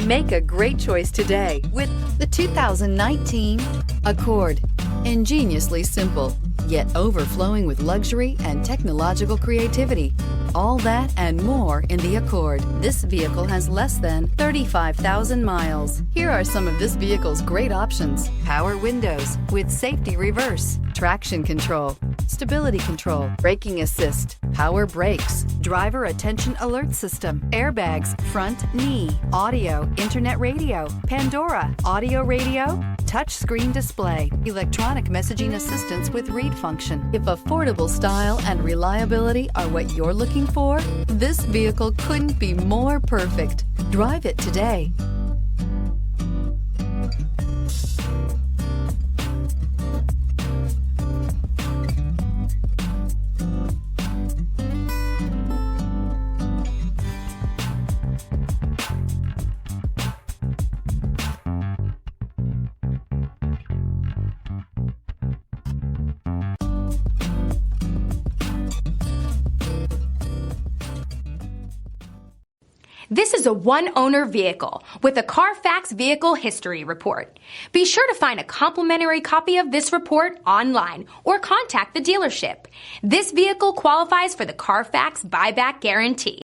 Make a great choice today with the 2019 Accord. Ingeniously simple, yet overflowing with luxury and technological creativity. All that and more in the Accord. This vehicle has less than 35,000 miles. Here are some of this vehicle's great options: power windows with safety reverse, traction control, stability control, braking assist, power brakes, driver attention alert system, airbags, front knee, audio, internet radio, Pandora, audio radio, touchscreen display, electronic messaging assistance with read function. If affordable style and reliability are what you're looking for, this vehicle couldn't be more perfect. Drive it today. This is a one-owner vehicle with a CARFAX Vehicle History Report. Be sure to find a complimentary copy of this report online or contact the dealership. This vehicle qualifies for the CARFAX Buyback Guarantee.